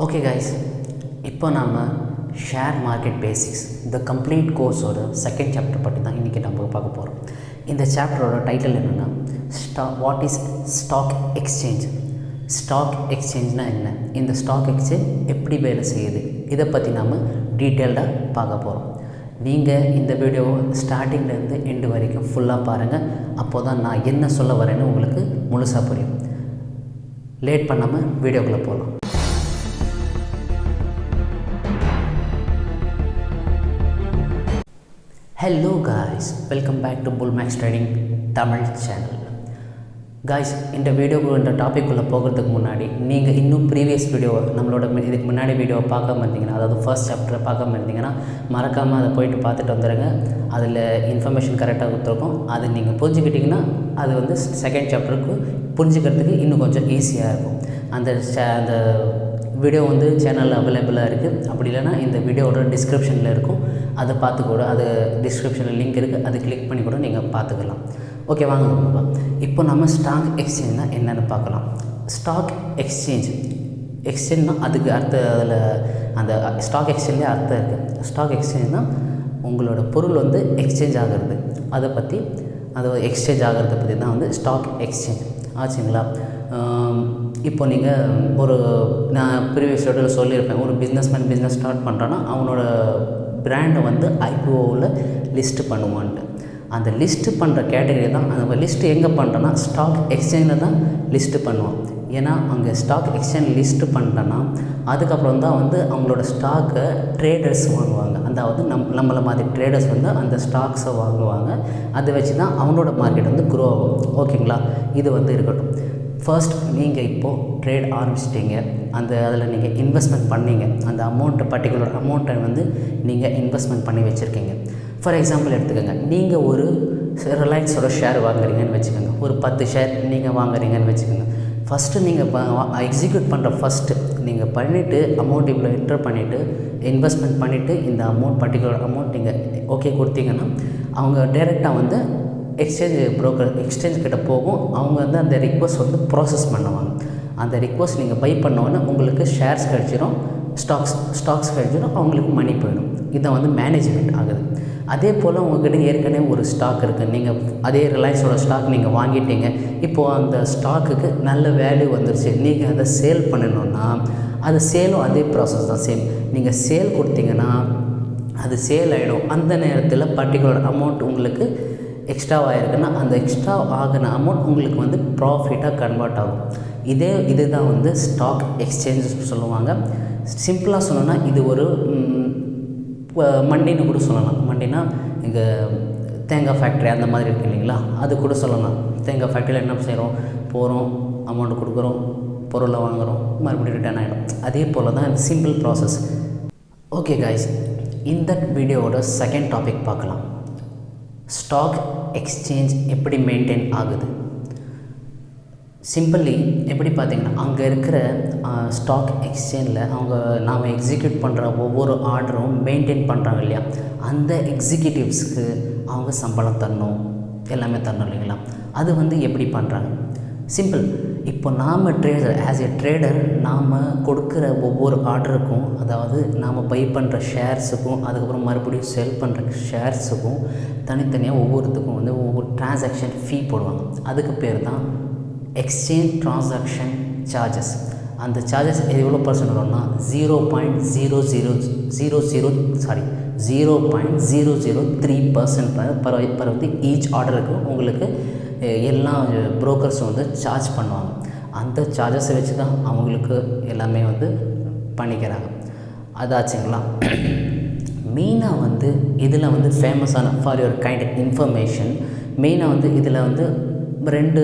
Okay guys, இப்போ நாம share market basics the complete கோர்ஸோட செகண்ட் சாப்டர் பற்றி தான் இன்றைக்கி நம்ம பார்க்க போகிறோம். இந்த சாப்டரோட டைட்டில் என்னென்னா what is stock exchange. Stock எக்ஸ்சேஞ்ச்னால் என்ன, இந்த ஸ்டாக் எக்ஸ்சேஞ்ச் எப்படி வேலை செய்யுது, இதை பற்றி நாம் டீட்டெயில்டாக பார்க்க போகிறோம். நீங்கள் இந்த வீடியோவை ஸ்டார்டிங்லேருந்து எண்டு வரைக்கும் ஃபுல்லாக பாருங்கள். அப்போ தான் நான் என்ன சொல்ல வரேன்னு உங்களுக்கு முழுசாக புரியும். லேட் பண்ணாமல் வீடியோக்குள்ளே போகலாம். Hello guys, welcome back to Bullmax Trading Tamil channel. Guys, இந்த வீடியோக்கு இந்த டாபிக்குள்ளே போகிறதுக்கு முன்னாடி நீங்கள் இன்னும் ப்ரீவியஸ் வீடியோவை நம்மளோட இதுக்கு முன்னாடி வீடியோவை பார்க்காம இருந்தீங்கன்னா, அதாவது ஃபர்ஸ்ட் சாப்டரை பார்க்காம இருந்தீங்கன்னா மறக்காமல் அதை போயிட்டு பார்த்துட்டு வந்துடுங்க. அதில் இன்ஃபர்மேஷன் கரெக்டாக கொடுத்துருக்கோம். அது நீங்கள் புரிஞ்சுக்கிட்டிங்கன்னா அது வந்து செகண்ட் சாப்டருக்கு புரிஞ்சுக்கிறதுக்கு இன்னும் கொஞ்சம் ஈஸியாக இருக்கும். அந்த வீடியோ வந்து சேனலில் அவைலபிளாக இருக்குது. அப்படி இல்லைனா இந்த வீடியோவோட டிஸ்கிரிப்ஷனில் இருக்கும், அதை பார்த்து கூட, அது டிஸ்கிரிப்ஷனில் லிங்க் இருக்குது, அது கிளிக் பண்ணி கூட நீங்கள் பார்த்துக்கலாம். ஓகே, வாங்க நம்ம இப்போ நம்ம ஸ்டாக் எக்ஸ்சேஞ்ச்னால் என்னென்னு பார்க்கலாம். ஸ்டாக் எக்ஸ்சேஞ்ச்னால் அதுக்கு அதில் அந்த ஸ்டாக் எக்ஸ்சேஞ்ச்லேயே அர்த்தம் இருக்குது. ஸ்டாக் எக்ஸ்சேஞ்ச்னால் உங்களோட பொருள் வந்து எக்ஸ்சேஞ்ச் ஆகிறது, அதை பற்றி அது எக்ஸ்சேஞ்ச் ஆகிறத பற்றி தான் வந்து ஸ்டாக் எக்ஸ்சேஞ்ச் ஆச்சுங்களா. இப்போ நீங்கள் நான் ப்ரீவியஸ் வீடியோவில் சொல்லியிருப்பேன், ஒரு பிஸ்னஸ் ஸ்டார்ட் பண்ணுறான்னா அவனோட பிராண்டை வந்து ஐபிஓவில் லிஸ்ட்டு பண்ணுவான்ட்டு. அந்த லிஸ்ட்டு பண்ணுற கேட்டகரி தான் அந்த லிஸ்ட்டு எங்கே பண்ணுறோன்னா ஸ்டாக் எக்ஸ்சேஞ்சில் தான் லிஸ்ட்டு பண்ணுவான். ஏன்னா அங்கே ஸ்டாக் எக்ஸ்சேஞ்ச் லிஸ்ட்டு பண்ணிட்டோன்னா அதுக்கப்புறம் தான் வந்து அவங்களோட ஸ்டாக்கை ட்ரேடர்ஸ் வாங்குவாங்க. அதாவது நம்மளை மாதிரி ட்ரேடர்ஸ் வந்து அந்த ஸ்டாக்ஸை வாங்குவாங்க. அதை வச்சு தான் அவனோட மார்க்கெட் வந்து க்ரோ ஆகும். ஓகேங்களா, இது வந்து இருக்கட்டும். ஃபர்ஸ்ட் நீங்கள் இப்போது ட்ரேட் ஆரம்பிச்சிட்டிங்க, அதில் நீங்கள் இன்வெஸ்ட்மெண்ட் பண்ணிங்க, அந்த பர்டிகுலர் அமௌண்ட்டை வந்து நீங்கள் இன்வெஸ்ட்மெண்ட் பண்ணி வச்சுருக்கீங்க. ஃபார் எக்ஸாம்பிள் எடுத்துக்கோங்க, நீங்கள் ஒரு ரிலையன்ஸோட ஷேர் வாங்குறீங்கன்னு வச்சுக்கோங்க. ஒரு 10 ஷேர் நீங்கள் வாங்குறீங்கன்னு வச்சுக்கோங்க. ஃபஸ்ட்டு நீங்கள் எக்ஸிக்யூட் பண்ணுற நீங்கள் பண்ணிவிட்டு அமௌண்ட் இவ்வளோ என்டர் பண்ணிவிட்டு இன்வெஸ்ட்மெண்ட் பண்ணிவிட்டு இந்த பர்டிகுலர் அமௌண்ட் நீங்கள் ஓகே கொடுத்தீங்கன்னா அவங்க டைரெக்டாக வந்து எக்ஸ்சேஞ்ச் கிட்ட போகும். அவங்க வந்து அந்த ரிக்வஸ்ட் வந்து ப்ராசஸ் பண்ணுவாங்க. அந்த ரிக்வஸ்ட் நீங்கள் பை பண்ணோன்னே உங்களுக்கு ஷேர்ஸ் கிடச்சிடும், ஸ்டாக்ஸ் கிடச்சிடும், அவங்களுக்கு மணி போயிடும். இதை வந்து மேனேஜ்மெண்ட் ஆகுது. அதே போல் உங்கள்கிட்ட ஏற்கனவே ஒரு ஸ்டாக் இருக்குது, நீங்கள் அதே ரிலையன்ஸோட ஸ்டாக் நீங்கள் வாங்கிட்டீங்க. இப்போது அந்த ஸ்டாக்குக்கு நல்ல வேல்யூ வந்துருச்சு, நீங்கள் அதை சேல் பண்ணணுன்னா அது சேலும் அதே ப்ராசஸ் தான், சேம். நீங்கள் சேல் கொடுத்தீங்கன்னா அது சேல் ஆகிடும். அந்த நேரத்தில் பர்டிகுலர் அமௌண்ட் உங்களுக்கு எக்ஸ்ட்ராவாக இருக்குன்னா அந்த எக்ஸ்ட்ரா ஆகின அமௌண்ட் உங்களுக்கு வந்து ப்ராஃபிட்டாக கன்வெர்ட் ஆகும். இதுதான் வந்து ஸ்டாக் எக்ஸ்சேஞ்ச் சொல்லுவாங்க. சிம்பிளாக சொல்லணும்னா இது ஒரு மண்டின்னு கூட சொல்லலாம். மண்டினா இங்கே தேங்காய் ஃபேக்ட்ரி அந்த மாதிரி இருக்குது இல்லைங்களா, அது கூட சொல்லலாம். தேங்காய் ஃபேக்ட்ரியில் என்ன செய்கிறோம், போகிறோம், அமௌண்ட் கொடுக்குறோம், பொருளை வாங்குகிறோம், மறுபடியும் ரிட்டர்ன் ஆகிடும். அதே போல் தான் இந்த சிம்பிள் ப்ராசஸ். ஓகே கைஸ், இந்த வீடியோவோட செகண்ட் டாபிக் பார்க்கலாம். ஸ்டாக் எக்ஸ்சேஞ்ச் எப்படி மெயின்டைன் ஆகுது. சிம்பிளி எப்படி பார்த்திங்கன்னா, அங்கே இருக்கிற ஸ்டாக் எக்ஸ்சேஞ்சில் நாம் எக்ஸிக்யூட் பண்ணுற ஒவ்வொரு ஆர்டரும் மெயின்டைன் பண்ணுறாங்க இல்லையா, அந்த எக்ஸிக்யூட்டிவ்ஸ்க்கு அவங்க சம்பளம் தரணும், எல்லாமே தரணும் இல்லைங்களா. அது வந்து எப்படி பண்ணுறாங்க, சிம்பிள். இப்போ நாம் ஆஸ் எ ட்ரேடர் நாம் கொடுக்குற ஒவ்வொரு ஆர்டருக்கும், அதாவது நாம் பை பண்ணுற ஷேர்ஸுக்கும் அதுக்கப்புறம் மறுபடியும் செல் பண்ணுற ஷேர்ஸுக்கும் தனித்தனியாக ஒவ்வொருத்துக்கும் வந்து ஒவ்வொரு டிரான்சாக்ஷன் ஃபீ போடுவாங்க. அதுக்கு பேர் தான் எக்ஸ்சேஞ்ச் டிரான்சாக்ஷன் சார்ஜஸ். அந்த சார்ஜஸ் எவ்வளோ பர்சன்ட் வரும்னா 0.003% பர் வந்து ஈச் ஆர்டருக்கு உங்களுக்கு எல்லா புரோக்கர்ஸும் வந்து சார்ஜ் பண்ணுவாங்க. அந்த சார்ஜஸை வச்சு தான் அவங்களுக்கு எல்லாமே வந்து பண்ணிக்கிறாங்க. அதாச்சுங்களா. மெயினாக வந்து இதில் வந்து ஃபேமஸான ஃபார் யுவர் கைண்ட் இன்ஃபர்மேஷன், மெயினாக வந்து இதில் வந்து 2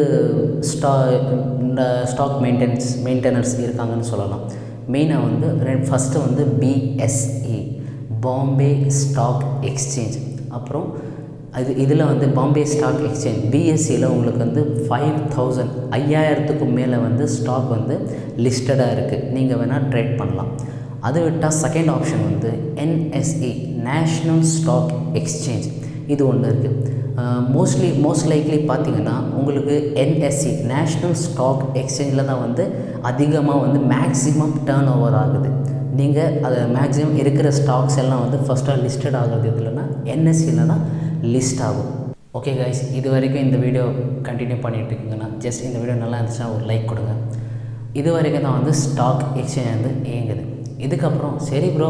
ஸ்டாக் மெயின்டெனர்ஸ் இருக்காங்கன்னு சொல்லலாம். மெயினாக வந்து ஃபஸ்ட்டு வந்து BSE, பாம்பே ஸ்டாக் எக்ஸ்சேஞ்ச். அப்புறம் இதில் வந்து பாம்பே ஸ்டாக் எக்ஸ்சேஞ்ச் BSEயில் உங்களுக்கு வந்து 5000க்கும் மேலே வந்து ஸ்டாக் வந்து லிஸ்டடாக இருக்குது, நீங்கள் வேணால் ட்ரேட் பண்ணலாம். அதை விட்டால் செகண்ட் ஆப்ஷன் வந்து NSE, நேஷ்னல் ஸ்டாக் எக்ஸ்சேஞ்ச். இது ஒன்று இருக்குது. மோஸ்ட் லைக்லி பார்த்திங்கன்னா உங்களுக்கு என்எஸ்சி நேஷ்னல் ஸ்டாக் எக்ஸ்சேஞ்சில் தான் வந்து அதிகமாக வந்து மேக்ஸிமம் டர்ன் ஓவர் ஆகுது. நீங்கள் அதை மேக்ஸிமம் இருக்கிற ஸ்டாக்ஸ் எல்லாம் வந்து ஃபஸ்ட்டாக லிஸ்டட் ஆகுறது எதுலன்னா என்எஸ்சியில் தான் லிஸ்ட் ஆகும். ஓகே கைஸ், இது வரைக்கும் இந்த வீடியோ கண்டினியூ பண்ணிகிட்ருக்கீங்கன்னா ஜஸ்ட் இந்த வீடியோ நல்லா இருந்துச்சுன்னா ஒரு லைக் கொடுங்க. இது வரைக்கும் தான் வந்து ஸ்டாக் எக்ஸ்சேஞ்ச் வந்து இயங்குது. இதுக்கப்புறம் சரி ப்ரோ,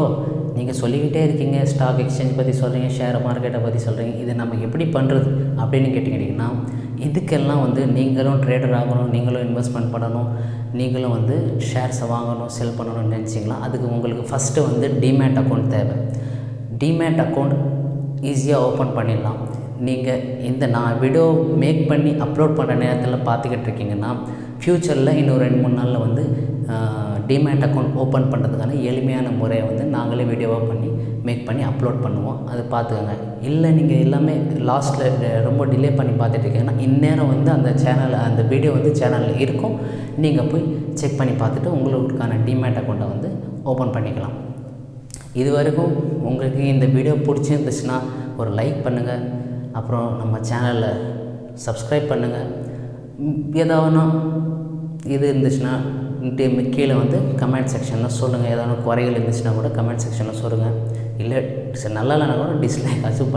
நீங்கள் சொல்லிக்கிட்டே இருக்கீங்க ஸ்டாக் எக்ஸ்சேஞ்ச் பற்றி சொல்கிறீங்க, ஷேர் மார்க்கெட்டை பற்றி சொல்கிறீங்க, இது நம்ம எப்படி பண்ணுறது அப்படின்னு கேட்டிங்கன்னா, இதுக்கெல்லாம் வந்து நீங்களும் ட்ரேடர் ஆகணும், நீங்களும் இன்வெஸ்ட்மெண்ட் பண்ணணும், நீங்களும் வந்து ஷேர்ஸை வாங்கணும், செல் பண்ணணும்னு நினச்சிங்களா, அதுக்கு உங்களுக்கு ஃபஸ்ட்டு வந்து டிமேட் அக்கௌண்ட் தேவை. டிமேட் அக்கௌண்ட் ஈஸியாக ஓப்பன் பண்ணிடலாம். நீங்கள் இந்த நான் வீடியோ மேக் பண்ணி அப்லோட் பண்ணுற நேரத்தில் பார்த்துக்கிட்டு இருக்கீங்கன்னா, ஃப்யூச்சரில் இன்னும் 2-3 நாளில் வந்து டிமேட் அக்கௌண்ட் ஓப்பன் பண்ணுறதுக்கான எளிமையான முறையை வந்து நாங்களே வீடியோவாக பண்ணி மேக் பண்ணி அப்லோட் பண்ணுவோம். அது பார்த்துக்கோங்க. இல்லை நீங்கள் எல்லாமே லாஸ்ட்டில் ரொம்ப டிலே பண்ணி பார்த்துட்டு இருக்கீங்கன்னா, இந்நேரம் வந்து அந்த வீடியோ வந்து சேனலில் இருக்கும். நீங்கள் போய் செக் பண்ணி பார்த்துட்டு உங்களுக்கான டிமேட் அக்கௌண்ட்டை வந்து ஓப்பன் பண்ணிக்கலாம். இது வரைக்கும் உங்களுக்கு இந்த வீடியோ பிடிச்சிருந்துச்சுன்னா ஒரு லைக் பண்ணுங்கள், அப்புறம் நம்ம சேனலை சப்ஸ்கிரைப் பண்ணுங்கள். ஏதாவது இது இருந்துச்சுன்னா கீழே வந்து கமெண்ட் செக்ஷனில் சொல்லுங்கள். ஏதாவது குறைகள் இருந்துச்சுன்னா கூட கமெண்ட் செக்ஷனில் சொல்லுங்கள். இல்லை நல்லா இல்லைனா கூட டிஸ்லைக் ஆச்சும்